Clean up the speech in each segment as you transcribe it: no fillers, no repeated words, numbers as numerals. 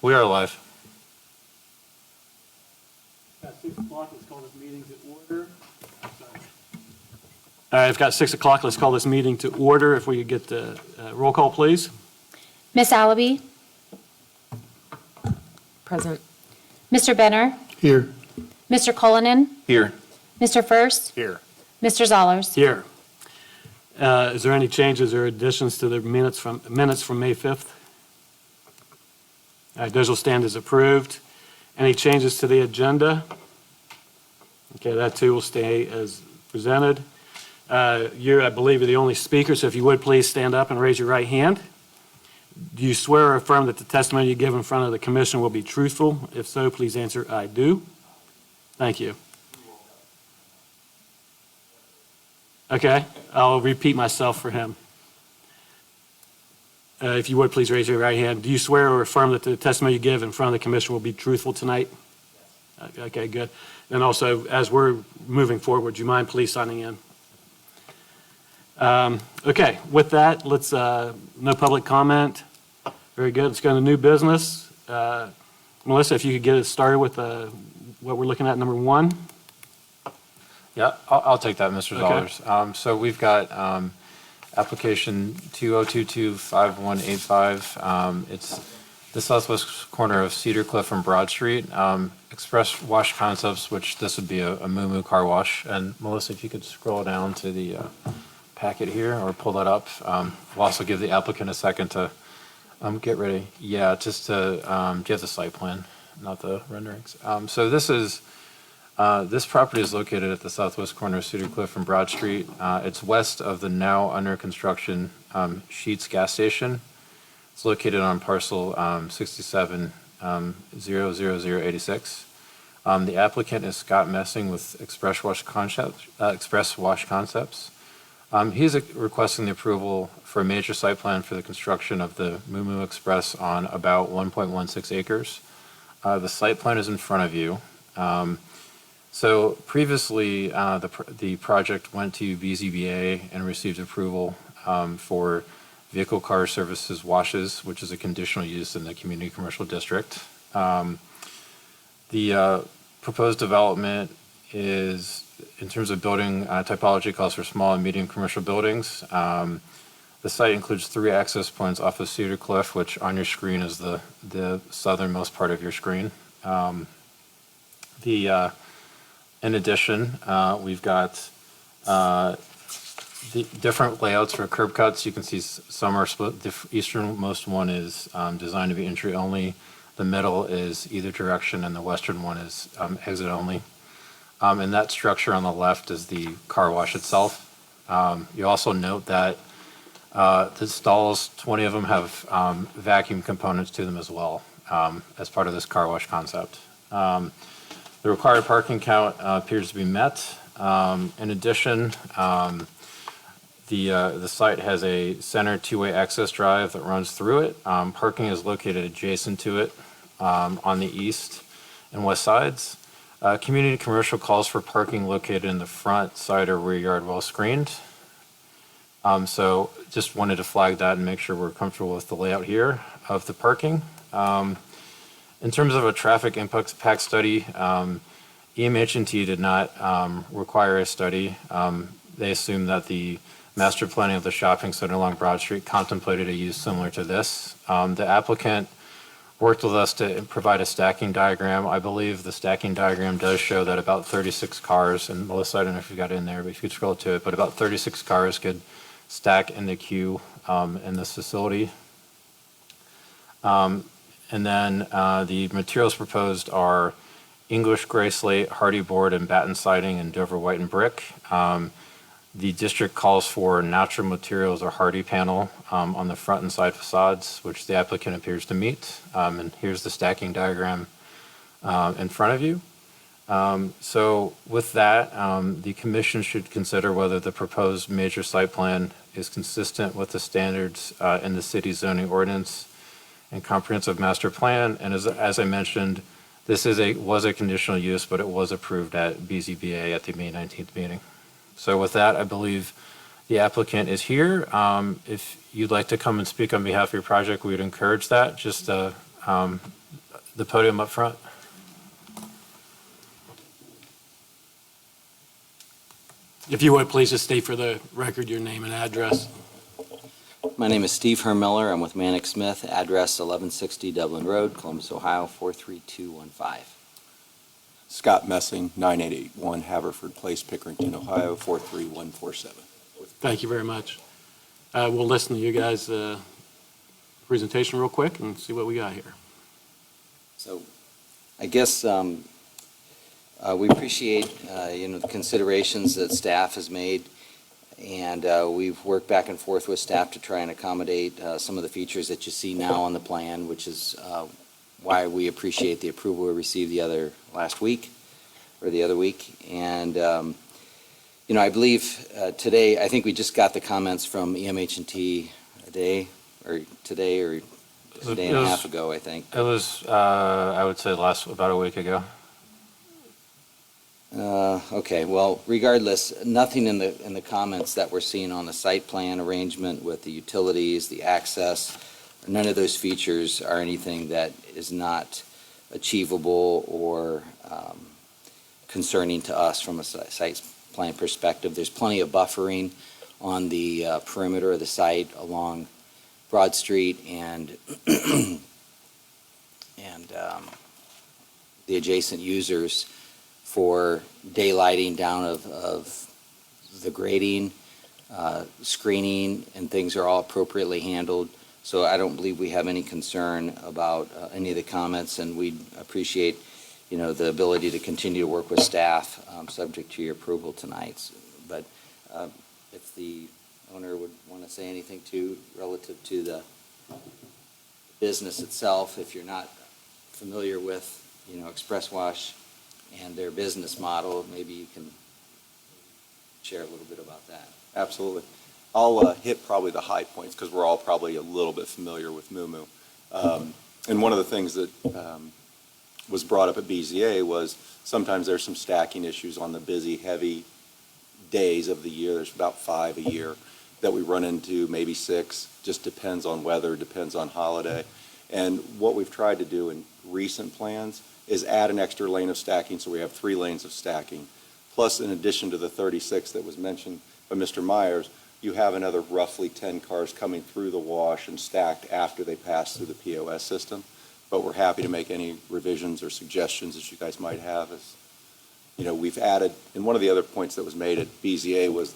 We are live. At 6 o'clock, let's call this meeting to order. Sorry. All right, I've got 6 o'clock. Let's call this meeting to order. If we could get the roll call, please. Miss Allaby? Present. Mr. Benner? Here. Mr. Cullinan? Here. Mr. First? Here. Mr. Zollers? Here. Is there any changes or additions to the minutes from May 5th? All right, those will stand as approved. Any changes to the agenda? Okay, that too will stay as presented. You, I believe, are the only speaker, so if you would please stand up and raise your right hand. Do you swear or affirm that the testimony you give in front of the commission will be truthful? If so, please answer, I do. Thank you. Okay, I'll repeat myself for him. If you would, please raise your right hand. Do you swear or affirm that the testimony you give in front of the commission will be truthful tonight? Yes. Okay, good. And also, as we're moving forward, do you mind please signing in? Okay, with that, let's, no public comment. Very good. Let's go to new business. Melissa, if you could get us started with what we're looking at, number 1. Yeah, I'll take that, Mr. Okay. Zollers. So we've got application 2022-5185. It's the southwest corner of Cedar Cliff and Broad Street. Express Wash Concepts, which this would be a Moo Moo car wash. And Melissa, if you could scroll down to the packet here or pull that up. We'll also give the applicant a second to get ready. Yeah, just to get the site plan, not the renderings. So this is, this property is located at the southwest corner of Cedar Cliff and Broad Street. It's west of the now under construction Sheetz gas station. It's located on parcel 67-00086. The applicant is Scott Messing with Express Wash Concepts. He's requesting the approval for a major site plan for the construction of the Moo Moo Express on about 1.16 acres. The site plan is in front of you. So previously, the project went to BZBA and received approval for vehicle car services washes, which is a conditional use in the community commercial district. The proposed development is, in terms of building typology, calls for small and medium commercial buildings. The site includes 3 access points off of Cedar Cliff, which on your screen is the southernmost part of your screen. In addition, we've got the different layouts for curb cuts. You can see some are split. The easternmost one is designed to be entry only. The middle is either direction, and the western one is exit only. And that structure on the left is the car wash itself. You also note that the stalls, 20 of them have vacuum components to them as well, as part of this car wash concept. The required parking count appears to be met. In addition, the site has a center 2-way access drive that runs through it. Parking is located adjacent to it on the east and west sides. Community commercial calls for parking located in the front, side, or rear yard well screened. So just wanted to flag that and make sure we're comfortable with the layout here of the parking. In terms of a traffic impact study, EMH&T did not require a study. They assumed that the master planning of the shopping center along Broad Street contemplated a use similar to this. The applicant worked with us to provide a stacking diagram. I believe the stacking diagram does show that about 36 cars, and Melissa, I don't know if you got in there, but if you could scroll to it, but about 36 cars could stack in the queue in this facility. And then the materials proposed are English gray slate, hardy board, and batten siding, and Dover white and brick. The district calls for natural materials or hardy panel on the front and side facades, which the applicant appears to meet. And here's the stacking diagram in front of you. So with that, the commission should consider whether the proposed major site plan is consistent with the standards in the city zoning ordinance and comprehensive master plan. And as I mentioned, this was a conditional use, but it was approved at BZBA at the May 19th meeting. So with that, I believe the applicant is here. If you'd like to come and speak on behalf of your project, we would encourage that. Just The podium up front. If you would, please just state for the record your name and address. My name is Steve Hermiller. I'm with Manick Smith, address 1160 Dublin Road, Columbus, Ohio, 43215. Scott Messing, 9881 Haverford Place, Pickerington, Ohio, 43147. Thank you very much. We'll listen to you guys' presentation real quick and see what we got here. So I guess we appreciate, the considerations that staff has made, and we've worked back and forth with staff to try and accommodate some of the features that you see now on the plan, which is why we appreciate the approval we received the other week. And, I believe today, I think we just got the comments from EMH&T today or a day and a half ago, I think. It was, I would say, about a week ago. Okay, well, regardless, nothing in the comments that we're seeing on the site plan arrangement with the utilities, the access, none of those features are anything that is not achievable or concerning to us from a site plan perspective. There's plenty of buffering on the perimeter of the site along Broad Street and the adjacent users for daylighting down of the grading, screening, and things are all appropriately handled. So I don't believe we have any concern about any of the comments, and we appreciate, the ability to continue to work with staff, subject to your approval tonight. But if the owner would want to say anything relative to the business itself, if you're not familiar with, Express Wash and their business model, maybe you can share a little bit about that. Absolutely. I'll hit probably the high points because we're all probably a little bit familiar with Moo. And one of the things that was brought up at BZA was sometimes there's some stacking issues on the busy, heavy days of the year. There's about 5 a year that we run into, maybe 6, just depends on weather, depends on holiday. And what we've tried to do in recent plans is add an extra lane of stacking, so we have 3 lanes of stacking. Plus, in addition to the 36 that was mentioned by Mr. Myers, you have another roughly 10 cars coming through the wash and stacked after they pass through the POS system. But we're happy to make any revisions or suggestions that you guys might have. As, we've added, and one of the other points that was made at BZA was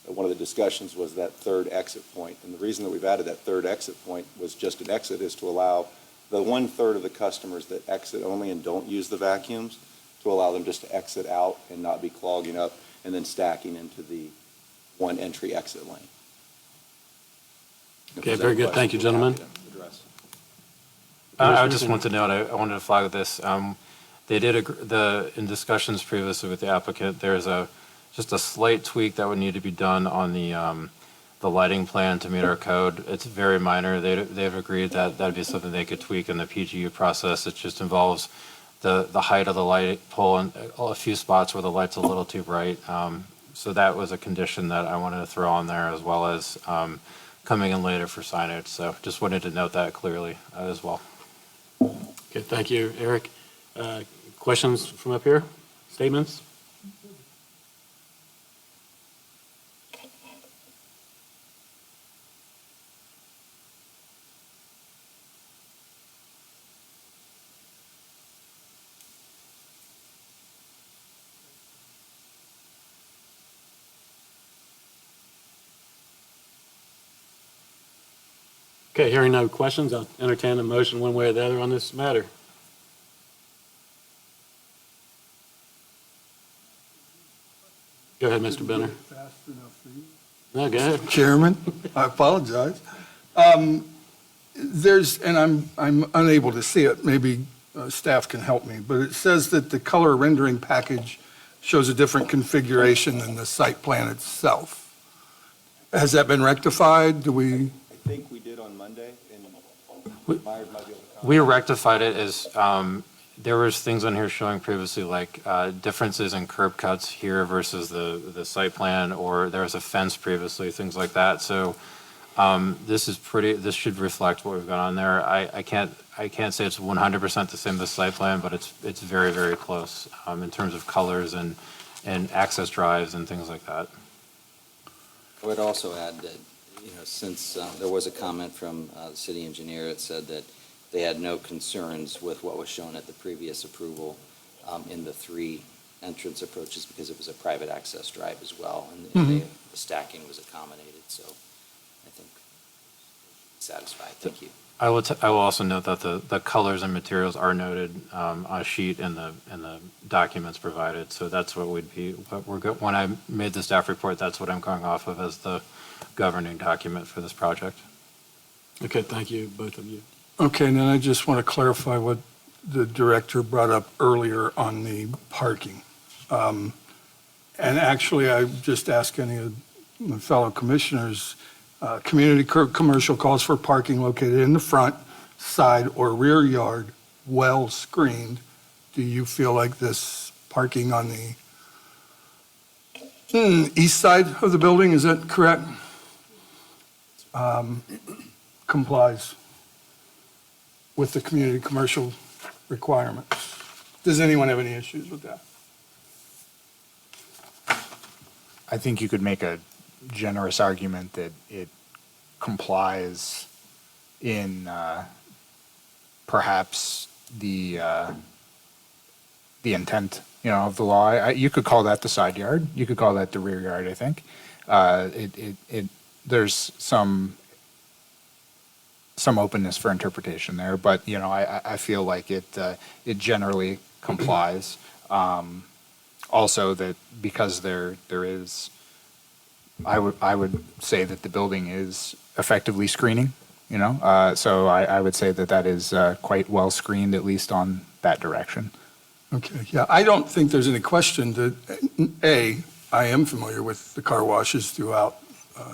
one of the discussions was that third exit point. And the reason that we've added that third exit point was just an exit is to allow the 1/3 of the customers that exit only and don't use the vacuums, to allow them just to exit out and not be clogging up and then stacking into the one entry exit lane. If Okay, there's very any good. Thank you, questions, we're happy gentlemen. to address. I just want to note, I wanted to flag this. They did in discussions previously with the applicant, there's just a slight tweak that would need to be done on the lighting plan to meet our code. It's very minor. They've agreed that that'd be something they could tweak in the PGU process. It just involves the height of the light pole and a few spots where the light's a little too bright. So that was a condition that I wanted to throw on there, as well as coming in later for signage. So just wanted to note that clearly as well. Okay, thank you, Eric. Questions from up here? Statements? Okay, hearing no questions, I'll entertain a motion one way or the other on this matter. Go ahead, Mr. Benner. Fast enough for you. No, go ahead. Chairman, I apologize. And I'm unable to see it, maybe staff can help me, but it says that the color rendering package shows a different configuration than the site plan itself. Has that been rectified? I think we did on Monday, and Myers might be able to comment. We rectified it as, there was things on here showing previously like differences in curb cuts here versus the site plan, or there was a fence previously, things like that. So This should reflect what we've got on there. I can't say it's 100% the same as site plan, but it's very, very close, in terms of colors and access drives and things like that. I would also add that, since there was a comment from the city engineer that said that they had no concerns with what was shown at the previous approval in the three entrance approaches because it was a private access drive as well, and the stacking was accommodated, so I think satisfied. Thank you. I will also note that the colors and materials are noted on a sheet in the documents provided. So that's what when I made the staff report, that's what I'm going off of as the governing document for this project. Okay, thank you, both of you. Okay, and then I just want to clarify what the director brought up earlier on the parking. And actually, I just ask any of my fellow commissioners, community commercial calls for parking located in the front, side, or rear yard, well screened. Do you feel like this parking on the east side of the building, is that correct? Complies with the community commercial requirements. Does anyone have any issues with that? I think you could make a generous argument that it complies in perhaps the intent, of the law. You could call that the side yard. You could call that the rear yard, I think. There's some openness for interpretation there, but, I feel like it generally complies. Also that because there is, I would say that the building is effectively screening, so I would say that is quite well screened, at least on that direction. Okay, yeah, I don't think there's any question that, I am familiar with the car washes throughout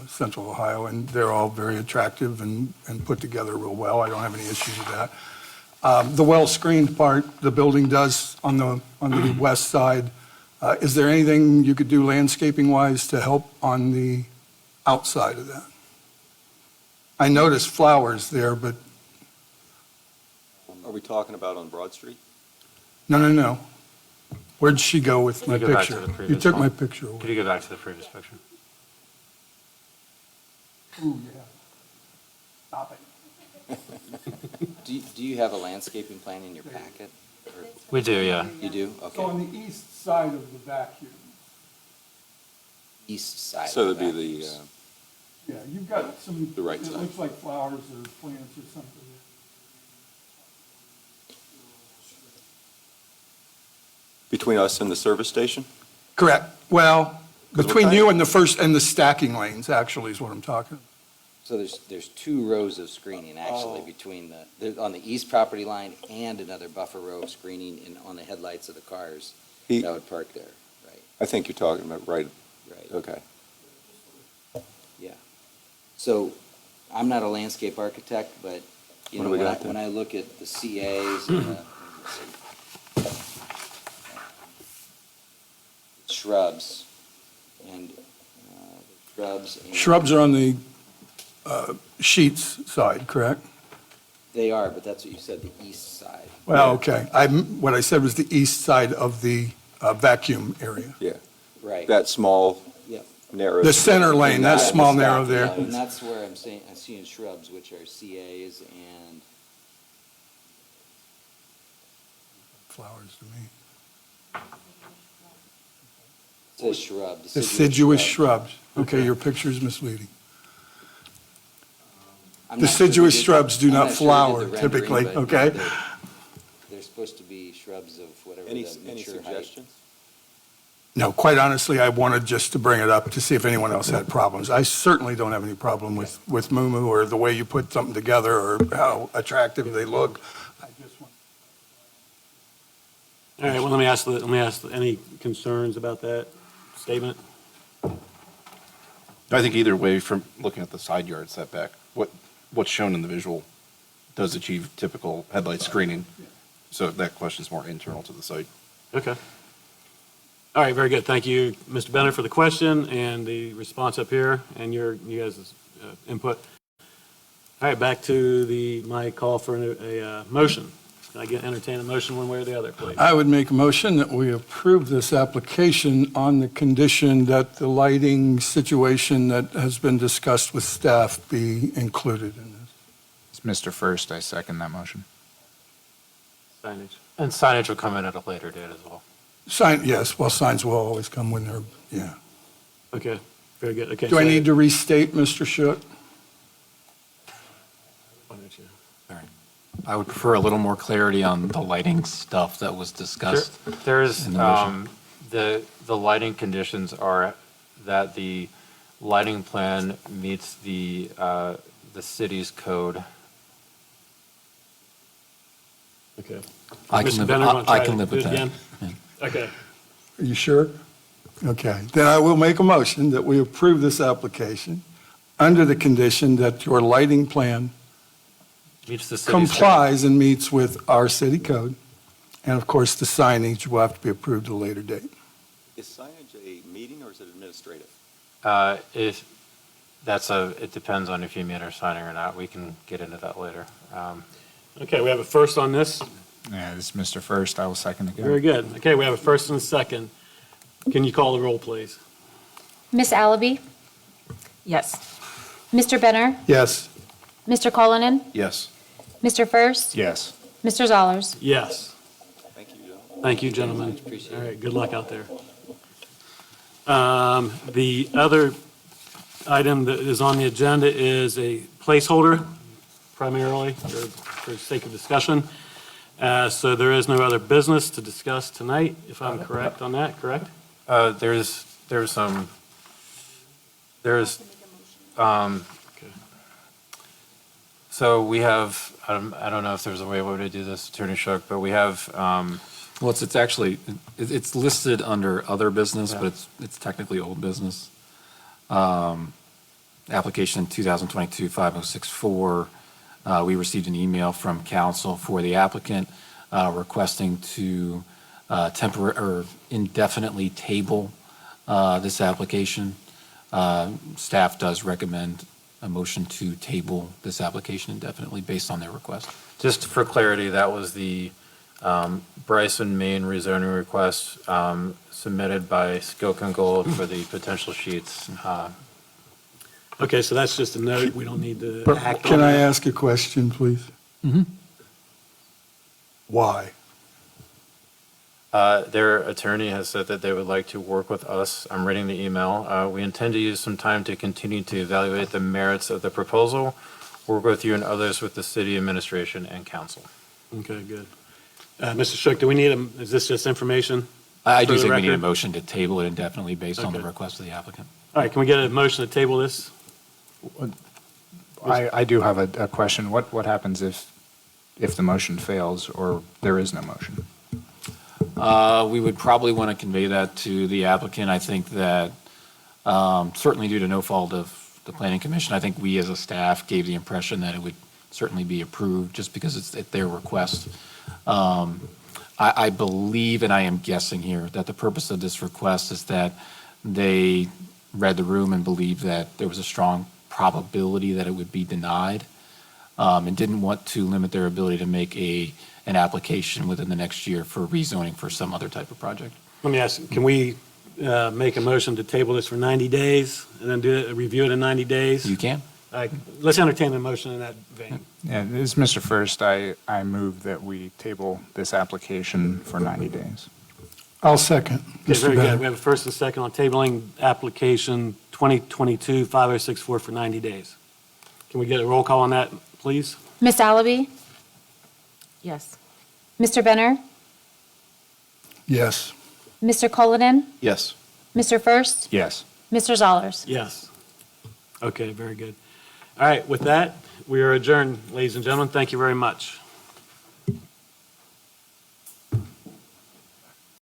Central Ohio, and they're all very attractive and put together real well. I don't have any issues with that. The well-screened part, the building does on the west side. Is there anything you could do landscaping-wise to help on the outside of that? I noticed flowers there, but Are we talking about on Broad Street? no. Where'd she go with my Can you go back to picture? the You previous took one? my picture away. Could you go back to the previous picture? Ooh, yeah. Stop it. Do you have a landscaping plan in your packet? Or- We do, yeah. You do? So Okay. on the east side of the vacuum, East side. So of that'd the be vacuums. yeah, you've got some, The right it side. looks like flowers or plants or something. Between us and the service station? Correct. Well, 'Cause between what you kind- and the first, and the stacking lanes, actually, is what I'm talking. So there's two rows of screening actually Oh. between on the east property line and another buffer row of screening on the headlights of the cars He- that would park there, I think you're talking about, right, right? okay. Yeah. So I'm not a landscape architect, but, What do we got when then? I look at the CAs and the shrubs and shrubs. and- Shrubs are on the sheets side, correct? They are, but that's what you said, the east side. Well, okay. What I said was the east side of the vacuum area. Yeah, Right. that small, Yep. narrow. The center lane, that Yeah, small the narrow stacking, there. yeah, and that's where I'm seeing shrubs, which are CAs and, Flowers to me. it says shrub. Deciduous shrubs. Okay, your picture's misleading. I'm not sure who Deciduous did- shrubs do I'm not sure who flower did the rendering, typically, but okay? They're supposed to be shrubs of whatever Any the mature height. suggestions? No, quite honestly, I wanted just to bring it up to see if anyone else had problems. I certainly don't have any problem with Moo or the way you put something together or how attractive they look. I just want- All right, well, let me ask, any concerns about that statement? I think either way, from looking at the side yard setback, what's shown in the visual does achieve typical headlight screening. So that question's more internal to the site. Okay. All right, very good. Thank you, Mr. Benner, for the question and the response up here and you guys' input. All right, back to my call for a motion. Can I entertain a motion one way or the other, please? I would make a motion that we approve this application on the condition that the lighting situation that has been discussed with staff be included in this. It's Mr. First, I second that motion. Signage. And signage will come in at a later date as well. Yes, well, signs will always come when they're, yeah. Okay, very good. Okay. Do I so- need to restate, Mr. Schutt? Why don't you- I would prefer a little more clarity on the lighting stuff that was discussed. There's, in the motion. the lighting conditions are that the lighting plan meets the city's code. Okay. I can Mr. live- Benner, want to I try can to live do with it that. again? Yeah. Okay. Are you sure? Okay, then I will make a motion that we approve this application under the condition that your lighting plan Meets the city's code. complies and meets with our city code. And of course, the signage will have to be approved at a later date. Is signage a meeting or is it administrative? If, it depends on if you meet our signing or not. We can get into that later. Okay, we have a first on this. Yeah, this is Mr. First, I will second again. Very good. Okay, we have a first and a second. Can you call the roll, please? Miss Allaby? Yes. Mr. Benner? Yes, Mr. Cullinan? Yes. Mr. First? Yes. Mr. Zollers? Yes. Thank you, Joe. Thank you, gentlemen. Appreciate it. All right, good luck out there. The other item that is on the agenda is a placeholder, primarily, for the sake of discussion. So there is no other business to discuss tonight, if I'm correct on that, correct? There's some, Okay. so we have, I don't know if there's a way to do this, Attorney Schuck, but we have, Well, it's actually, it's listed under other business, Yeah. but it's technically old business. Application 2022-5064, we received an email from counsel for the applicant requesting to or indefinitely table this application. Staff does recommend a motion to table this application indefinitely based on their request. just for clarity, that was the Bryson, Maine rezoning request submitted by Skilk and Gold for the potential sheets. Okay, so that's just a note. We don't need to but act on can I that. ask a question, please? Why? Their attorney has said that they would like to work with us. I'm reading the email. We intend to use some time to continue to evaluate the merits of the proposal, work with you and others with the city administration and council. Okay, good. Mr. Shook, do we need is this just information? I For do the think we need a record? motion to table it indefinitely based on the Okay. request of the applicant. All right, can we get a motion to table this? I do have a question. What happens if the motion fails or there is no motion? We would probably want to convey that to the applicant. I think that certainly due to no fault of the planning commission, I think we as a staff gave the impression that it would certainly be approved just because it's at their request. I believe, and I am guessing here, that the purpose of this request is that they read the room and believed that there was a strong probability that it would be denied, and didn't want to limit their ability to make an application within the next year for rezoning for some other type of project. Let me ask, can we make a motion to table this for 90 days and then review it in 90 days? You can? Let's entertain a motion in that vein. Yeah, this is Mr. First. I move that we table this application for 90 days. I'll second. Okay, Mr. very good. Bennett. We have a first and second on tabling application 2022-5064 for 90 days. Can we get a roll call on that, please? Miss Allaby? Yes. Mr. Benner? Yes. Mr. Cullinan? Yes. Mr. First? Yes. Mr. Zollers? Yes. Okay, very good. All right, with that, we are adjourned, ladies and gentlemen. Thank you very much.